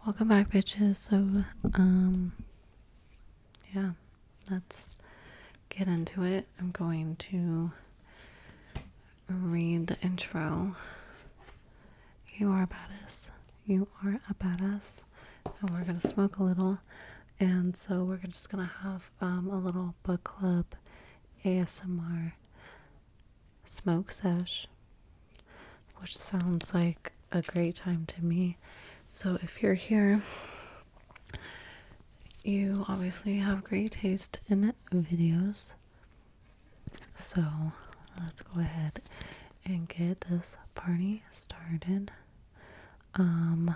Welcome back, bitches. So, yeah, let's get into it. I'm going to read the intro. You are a badass. You are a badass. And we're gonna smoke a little. And so we're just gonna have a little book club ASMR smoke sesh, which sounds like a great time to me. So if you're here, you obviously have great taste in videos. So let's go ahead and get this party started. I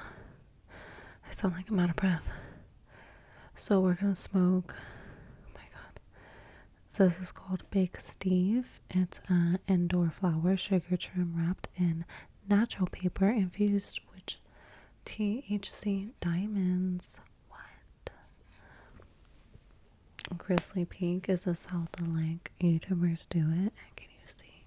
sound like I'm out of breath. So we're gonna smoke. Oh my god. So this is called Bake Steve. It's indoor flower sugar trim wrapped in natural paper infused with THC diamonds. What? Grizzly Pink is this how the like YouTubers do it? Can you see?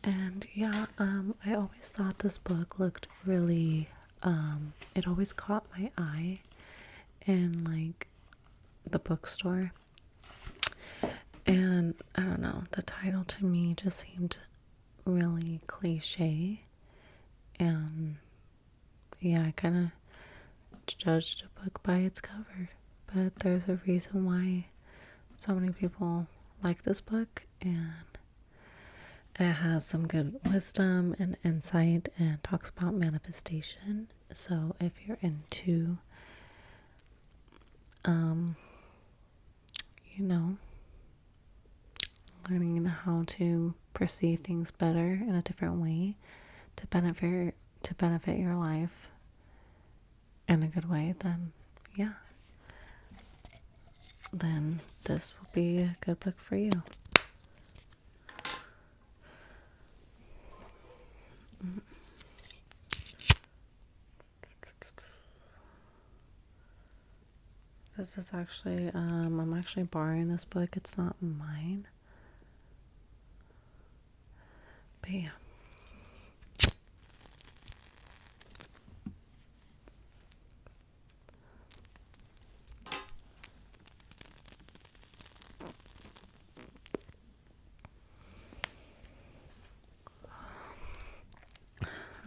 And yeah, I always thought this book looked really, it always caught my eye in like the bookstore. And I don't know, the title to me just seemed really cliche. And yeah, I kind of judged a book by its cover. But there's a reason why so many people like this book, and it has some good wisdom and insight and talks about manifestation. So if you're into, you know, learning how to perceive things better in a different way to benefit your life in a good way, then yeah, then this will be a good book for you. This is actually, I'm actually borrowing this book. It's not mine. But yeah.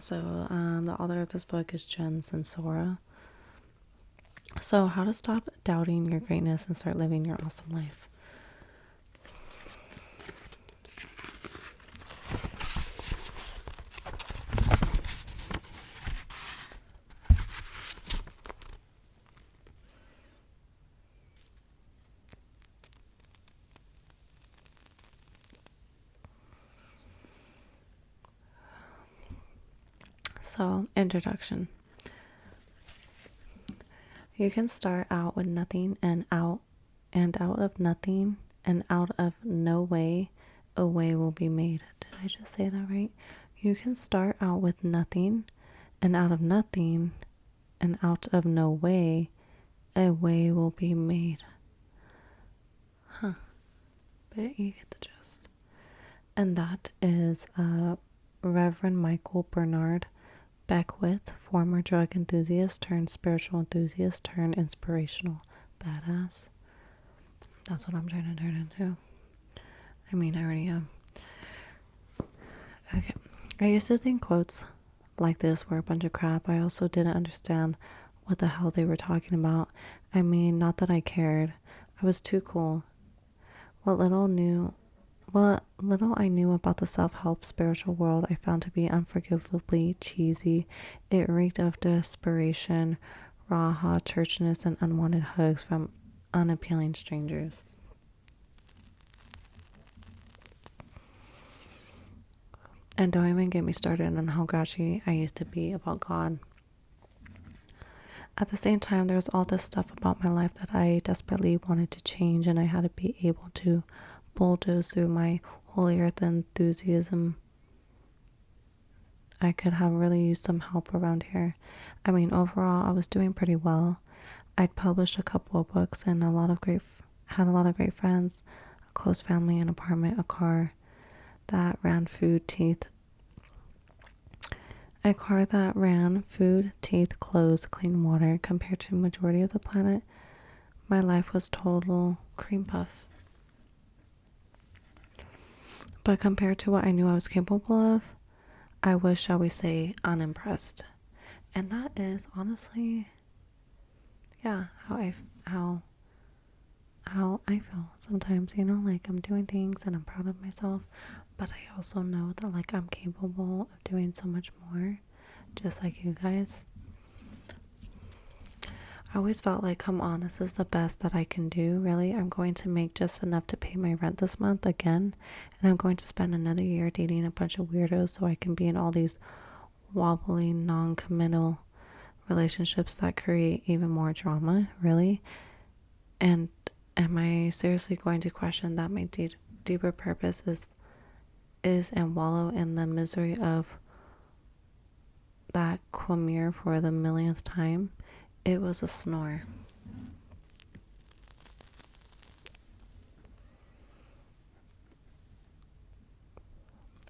So, the author of this book is Jen Sensora. So, how to stop doubting your greatness and start living your awesome life. So, introduction. You can start out with nothing and out of nothing and out of no way, a way will be made. Did I just say that right? You can start out with nothing and out of nothing and out of no way, a way will be made. Huh. But you get the gist. And that is Reverend Michael Bernard Beckwith, former drug enthusiast turned spiritual enthusiast turned inspirational badass. That's what I'm trying to turn into. I mean, I already am. Okay. I used to think quotes like this were a bunch of crap. I also didn't understand what the hell they were talking about. I mean, not that I cared. I was too cool. What little I knew about the self-help spiritual world I found to be unforgivably cheesy. It reeked of desperation, raw hot churchness, and unwanted hugs from unappealing strangers. And don't even get me started on how grouchy I used to be about God. At the same time, there was all this stuff about my life that I desperately wanted to change, and I had to be able to bulldoze through my holy earth enthusiasm. I could have really used some help around here. I mean, overall, I was doing pretty well. I'd published a couple of books and had a lot of great friends, a close family, an apartment, a car that ran food, teeth. A car that ran food, teeth, clothes, clean water. Compared to the majority of the planet, my life was total cream puff. But compared to what I knew I was capable of, I was, shall we say, unimpressed. And that is honestly, yeah, how I feel sometimes, you know, like I'm doing things and I'm proud of myself, but I also know that like I'm capable of doing so much more, just like you guys. I always felt like, come on, this is the best that I can do, really. I'm going to make just enough to pay my rent this month again, and I'm going to spend another year dating a bunch of weirdos so I can be in all these wobbly, non-committal relationships that create even more drama, really. And am I seriously going to question that my deeper purpose is and wallow in the misery of that quamir for the millionth time? It was a snore.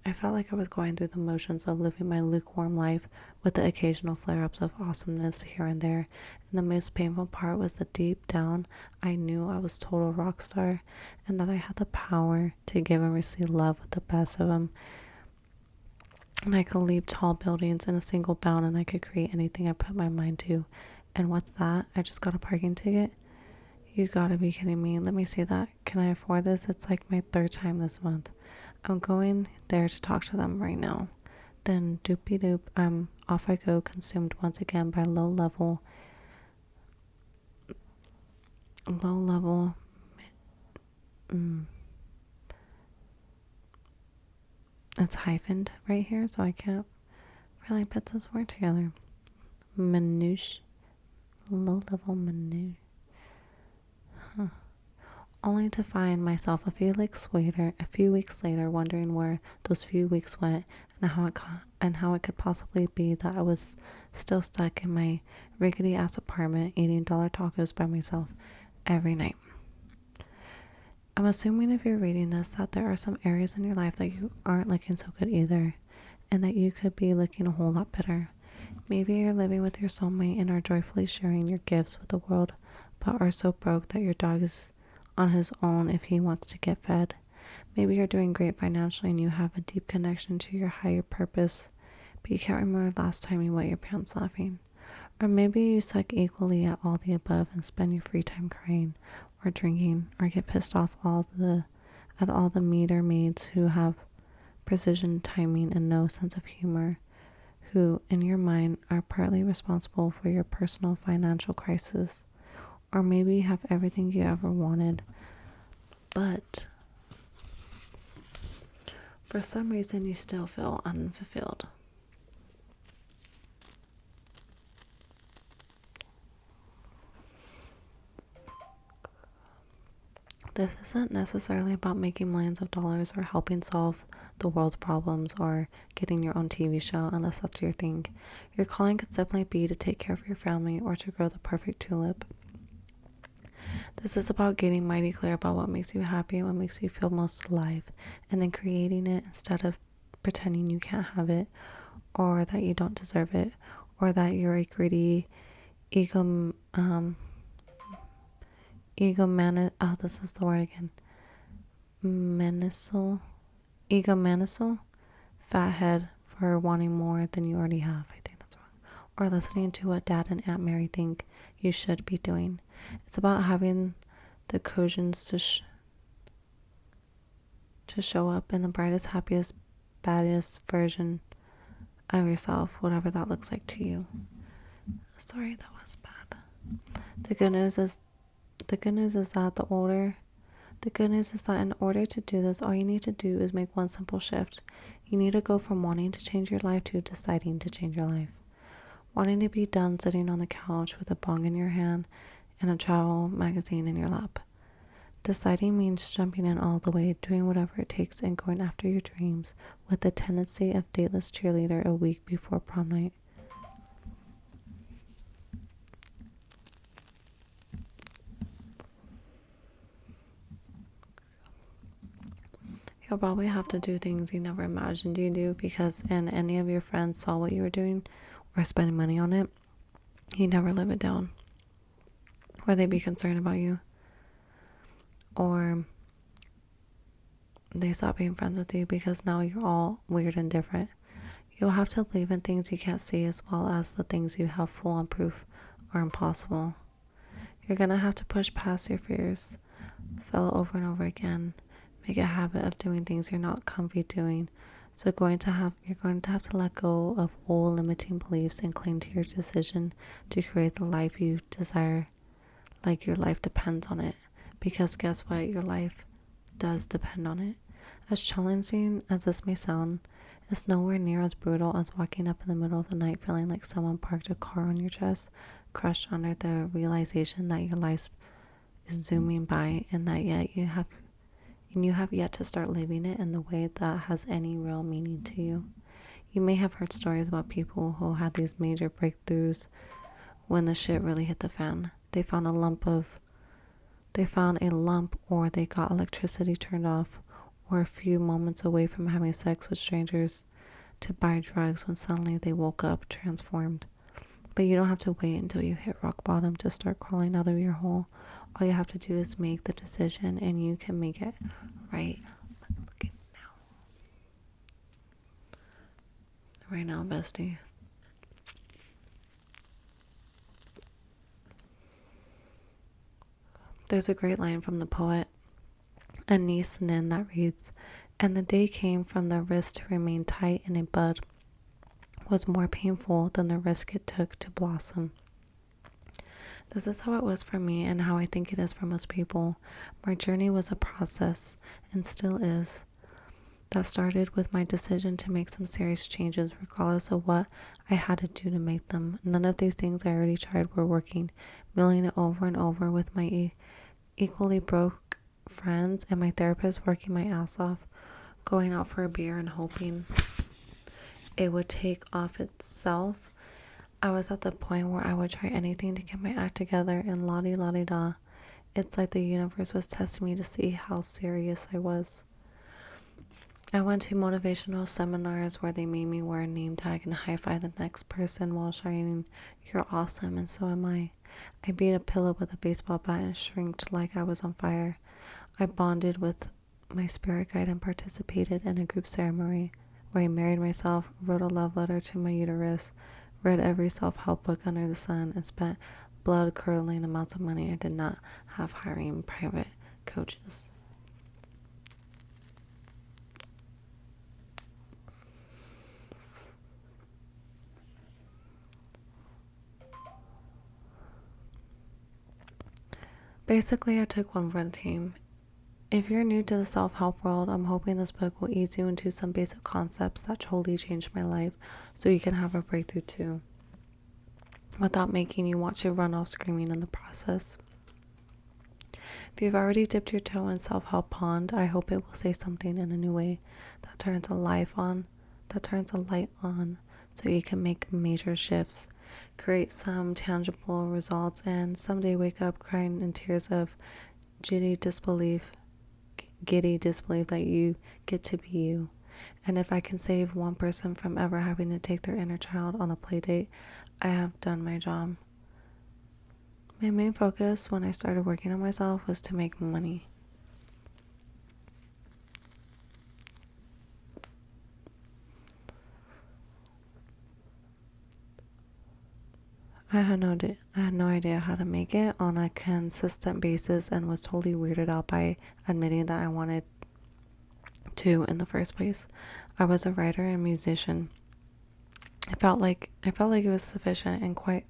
I felt like I was going through the motions of living my lukewarm life with the occasional flare-ups of awesomeness here and there. And the most painful part was that deep down, I knew I was total rock star and that I had the power to give and receive love with the best of them. And I could leap tall buildings in a single bound and I could create anything I put my mind to. And what's that? I just got a parking ticket? You gotta be kidding me. Let me see that. Can I afford this? It's like my third time this month. I'm going there to talk to them right now. Then doopy doop, off I go, consumed once again by low level, it's hyphened right here, so I can't really put this word together. Manouche, low level manouche. Huh. Only to find myself a few weeks later, wondering where those few weeks went and how it could possibly be that I was still stuck in my rickety ass apartment eating dollar tacos by myself every night. I'm assuming if you're reading this that there are some areas in your life that you aren't looking so good either, and that you could be looking a whole lot better. Maybe you're living with your soulmate and are joyfully sharing your gifts with the world, but are so broke that your dog is on his own if he wants to get fed. Maybe you're doing great financially and you have a deep connection to your higher purpose, but you can't remember the last time you wet your pants laughing. Or maybe you suck equally at all the above and spend your free time crying or drinking or get pissed off at all the meter maids who have precision timing and no sense of humor, who in your mind are partly responsible for your personal financial crisis. Or maybe you have everything you ever wanted, but for some reason you still feel unfulfilled. This isn't necessarily about making millions of dollars or helping solve the world's problems or getting your own TV show, unless that's your thing. Your calling could simply be to take care of your family or to grow the perfect tulip. This is about getting mighty clear about what makes you happy and what makes you feel most alive, and then creating it instead of pretending you can't have it, or that you don't deserve it, or that you're a greedy this is the word again. Egomaniacal fathead for wanting more than you already have. I think that's wrong. Or listening to what Dad and Aunt Mary think you should be doing. It's about having the cogence to show up in the brightest, happiest, baddest version of yourself, whatever that looks like to you. Sorry, that was bad. The good news is that in order to do this, all you need to do is make one simple shift. You need to go from wanting to change your life to deciding to change your life. Wanting to be done sitting on the couch with a bong in your hand and a travel magazine in your lap. Deciding means jumping in all the way, doing whatever it takes, and going after your dreams with the tendency of dateless cheerleader a week before prom night. You'll probably have to do things you never imagined you do because and any of your friends saw what you were doing or spending money on it, you never live it down. Or they'd be concerned about you. Or they stop being friends with you because now you're all weird and different. You'll have to believe in things you can't see as well as the things you have full on proof are impossible. You're gonna have to push past your fears, fail over and over again, make a habit of doing things you're not comfy doing. So you're going to have to let go of old limiting beliefs and cling to your decision to create the life you desire, like your life depends on it. Because guess what? Your life does depend on it. As challenging as this may sound, it's nowhere near as brutal as waking up in the middle of the night feeling like someone parked a car on your chest, crushed under the realization that your life is zooming by and that you have yet to start living it in the way that has any real meaning to you. You may have heard stories about people who had these major breakthroughs when the shit really hit the fan. They found a lump, or they got electricity turned off, or a few moments away from having sex with strangers to buy drugs when suddenly they woke up transformed. But you don't have to wait until you hit rock bottom to start crawling out of your hole. All you have to do is make the decision, and you can make it right now. Right now, bestie. There's a great line from the poet Anais Nin that reads, "And the day came from the wrist to remain tight in a bud was more painful than the risk it took to blossom." This is how it was for me and how I think it is for most people. My journey was a process, and still is, that started with my decision to make some serious changes regardless of what I had to do to make them. None of these things I already tried were working. Mulling it over and over with my equally broke friends and my therapist, working my ass off, going out for a beer and hoping it would take off itself. I was at the point where I would try anything to get my act together, and la-di-la-di-da. It's like the universe was testing me to see how serious I was. I went to motivational seminars where they made me wear a name tag and high-five the next person while shouting, "You're awesome, and so am I." I beat a pillow with a baseball bat and shrieked like I was on fire. I bonded with my spirit guide and participated in a group ceremony where I married myself, wrote a love letter to my uterus, read every self-help book under the sun, and spent blood-curdling amounts of money I did not have hiring private coaches. Basically, I took one for the team. If you're new to the self-help world, I'm hoping this book will ease you into some basic concepts that totally changed my life so you can have a breakthrough too, without making you want to run off screaming in the process. If you've already dipped your toe in self-help pond, I hope it will say something in a new way that turns a light on, so you can make major shifts, create some tangible results, and someday wake up crying in tears of giddy disbelief that you get to be you. And if I can save one person from ever having to take their inner child on a play date, I have done my job. My main focus when I started working on myself was to make money. I had no idea how to make it on a consistent basis and was totally weirded out by admitting that I wanted to in the first place. I was a writer and musician. I felt like it was sufficient and quite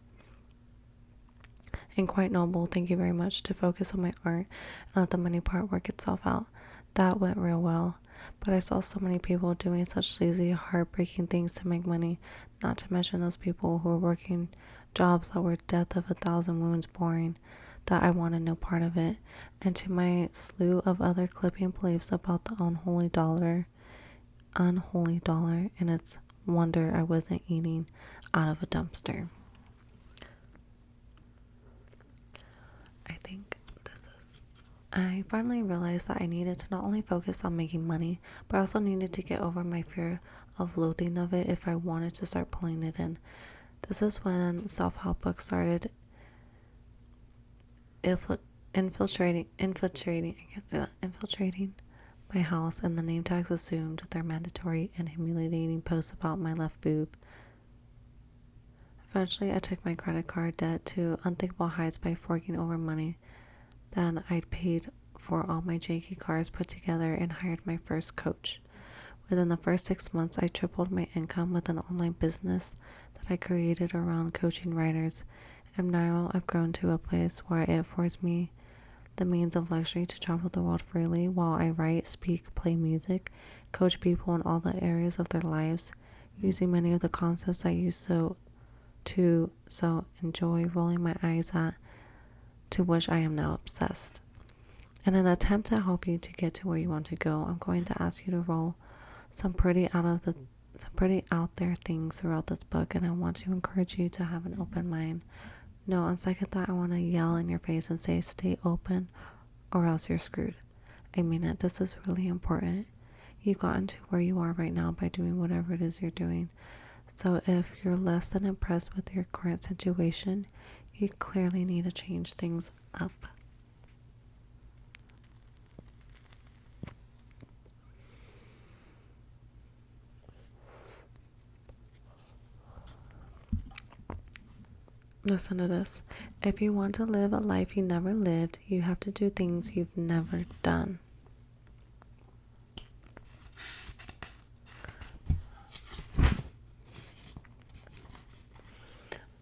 noble, thank you very much, to focus on my art and let the money part work itself out. That went real well. But I saw so many people doing such sleazy, heartbreaking things to make money, not to mention those people who were working jobs that were death of 1,000 wounds boring, that I wanted no part of it. And to my slew of other clipping beliefs about the unholy dollar, and it's wonder I wasn't eating out of a dumpster. I think this is I finally realized that I needed to not only focus on making money, but I also needed to get over my fear of loathing of it if I wanted to start pulling it in. This is when self-help books started infiltrating my house, and the name tags assumed their mandatory and humiliating posts about my left boob. Eventually, I took my credit card debt to unthinkable heights by forking over money that I'd paid for all my janky cars put together and hired my first coach. Within the first 6 months, I tripled my income with an online business that I created around coaching writers, and now I've grown to a place where it affords me the means of luxury to travel the world freely while I write, speak, play music, coach people in all the areas of their lives, using many of the concepts I used to enjoy rolling my eyes at, to which I am now obsessed. In an attempt to help you to get to where you want to go, I'm going to ask you to roll some pretty out there things throughout this book, and I want to encourage you to have an open mind. No, on second thought, I want to yell in your face and say, stay open or else you're screwed. I mean it. This is really important. You've gotten to where you are right now by doing whatever it is you're doing. So if you're less than impressed with your current situation, you clearly need to change things up. Listen to this. If you want to live a life you never lived, you have to do things you've never done.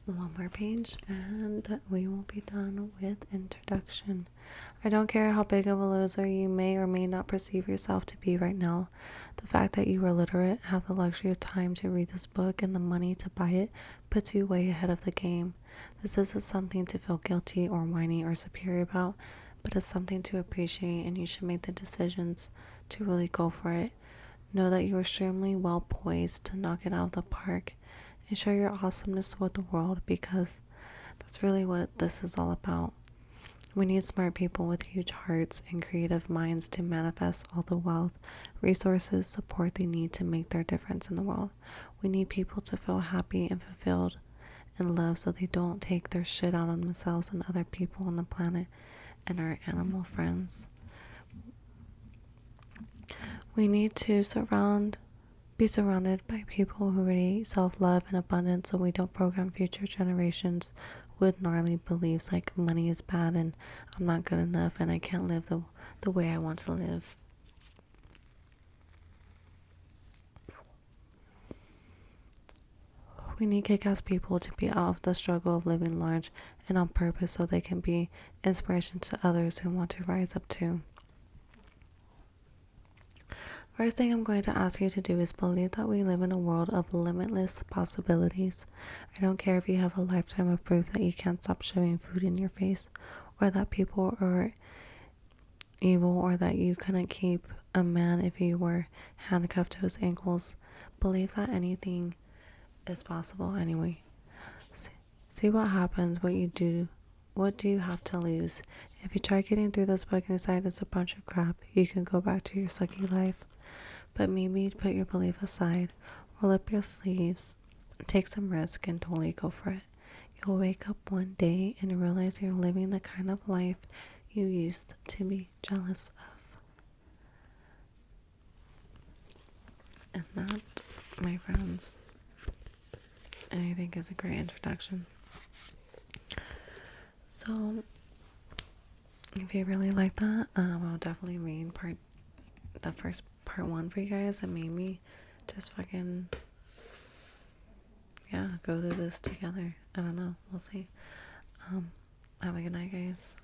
One more page and we will be done with introduction. I don't care how big of a loser you may or may not perceive yourself to be right now. The fact that you are literate, have the luxury of time to read this book, and the money to buy it puts you way ahead of the game. This isn't something to feel guilty or whiny or superior about, but it's something to appreciate, and you should make the decisions to really go for it. Know that you're extremely well poised to knock it out of the park and share your awesomeness with the world, because that's really what this is all about. We need smart people with huge hearts and creative minds to manifest all the wealth, resources, support they need to make their difference in the world. We need people to feel happy and fulfilled and loved so they don't take their shit out on themselves and other people on the planet and our animal friends. We need to be surrounded by people who radiate self-love and abundance so we don't program future generations with gnarly beliefs like money is bad and I'm not good enough and I can't live the way I want to live. We need kick-ass people to be out of the struggle of living large and on purpose so they can be inspiration to others who want to rise up too. First thing I'm going to ask you to do is believe that we live in a world of limitless possibilities. I don't care if you have a lifetime of proof that you can't stop shoving food in your face, or that people are evil, or that you couldn't keep a man if you were handcuffed to his ankles. Believe that anything is possible anyway. See what happens, what do you have to lose? If you try getting through this book and decide it's a bunch of crap, you can go back to your sucky life. But maybe put your belief aside, roll up your sleeves, take some risk, and totally go for it. You'll wake up one day and realize you're living the kind of life you used to be jealous of. And that, my friends, I think is a great introduction. So, if you really like that, I'll definitely read the first part 1 for you guys, and maybe just fucking, go through this together. I don't know. We'll see. Have a good night, guys.